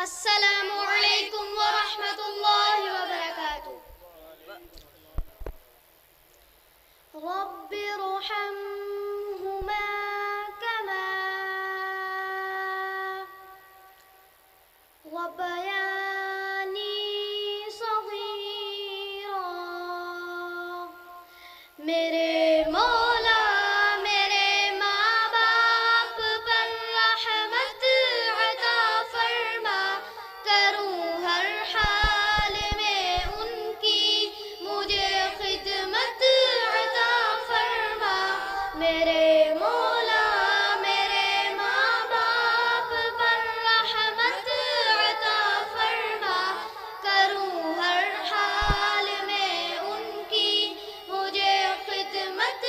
السلام علیکم ورحمۃ اللہ وبرکاتہ۔ رب ارحمہما کما ربیانی صغیرا۔ میرے مولا میرے ماں باپ پر رحمت عطا فرما، کروں ہر حال میں ان کی مجھے خدمت عطا فرما۔ میرے مولا میرے ماں باپ پر رحمت عطا فرما، کروں ہر حال میں ان کی مجھے خدمت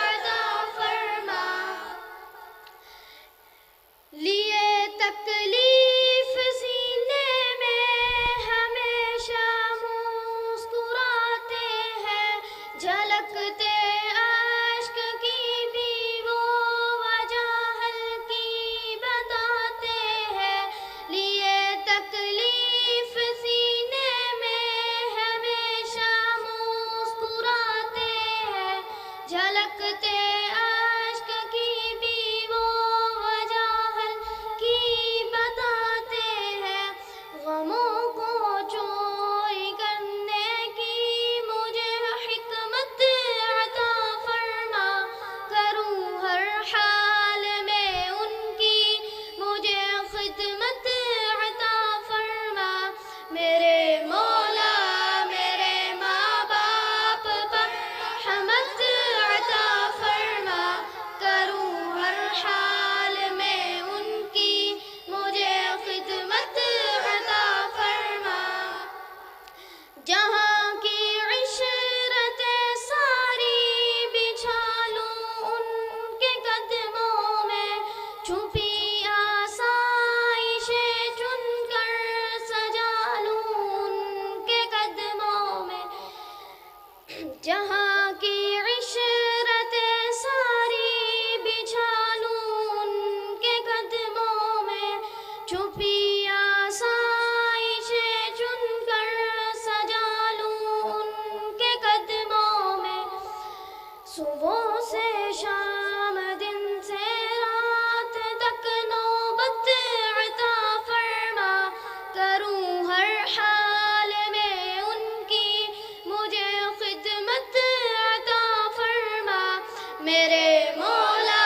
عطا فرما۔ لیے تکلیف سینے میں ہمیشہ مسکراتے ہیں، جھلکتے اشک کی بھی وہ وجہ ہلکی بتاتے ہیں۔ لیے تکلیف سینے میں ہمیشہ مسکراتے ہیں، جھلکتے اشک کی بھی وہ وجہ ہلکی بتاتے ہیں۔ غموں کو چوری کرنے کی مجھے حکمت عطا فرما، کروں ہر حال میں ان کی مجھے خدمت عطا فرما۔ میرے مولا میرے ماں باپ پر رحمت عطا فرما، کروں ہر حال میں ان کی مجھے خدمت عطا فرما۔ جہاں کی عشرتیں ساری بچھا لوں ان کے قدموں میں، چھپی آسائشیں چن کر سجا لوں ان کے قدموں میں۔ جہاں کی عشرتیں ساری بچھا لوں ان کے قدموں میں، چھپی آسائشیں چن کر سجا لوں ان کے قدموں میں۔ صبح سے شام دن سے رات تک نوبت عطا فرما، کروں ہر حال میں ان کی مجھے خدمت عطا فرما۔ میرے مولا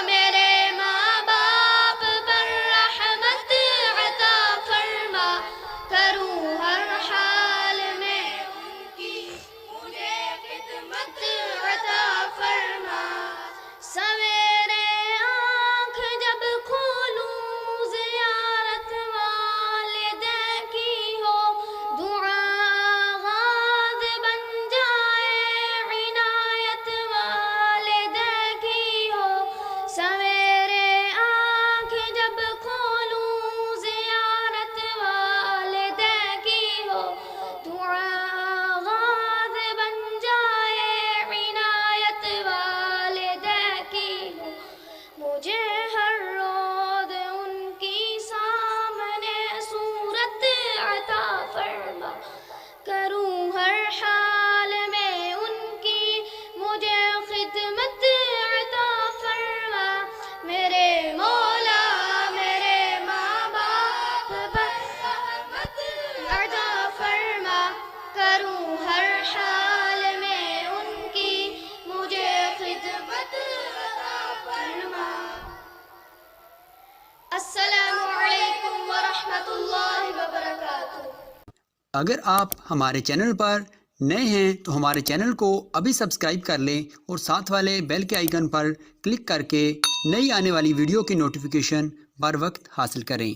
میرے ماں باپ پر رحمت عطا فرما، کروں ہر حال میں ان کی مجھے خدمت عطا فرما۔ سویرے آنکھ جب کھولوں زیارت والدین کی ہو، دعا آغاز بن جائے عنایت والدین کی ہو۔ سویرے آنکھ جب کھولوں زیارت والدین کی ہو، دعا آغاز بن جائے عنایت والدین کی ہو۔ مجھے ہر روز ان کی سامنے صورت عطا فرما، کروں ہر حال میں ان کی مجھے خدمت عطا فرما۔ میرے مولا میرے ماں باپ پر رحمت عطا فرما، کروں ہر حال میں ان کی مجھے خدمت عطا فرما۔ السلام علیکم ورحمۃ اللہ وبرکاتہ۔ اگر آپ ہمارے چینل پر نئے ہیں تو ہمارے چینل کو ابھی سبسکرائب کر لیں اور ساتھ والے بیل کے آئیکن پر کلک کر کے نئی آنے والی ویڈیو کی نوٹیفیکیشن بر وقت حاصل کریں۔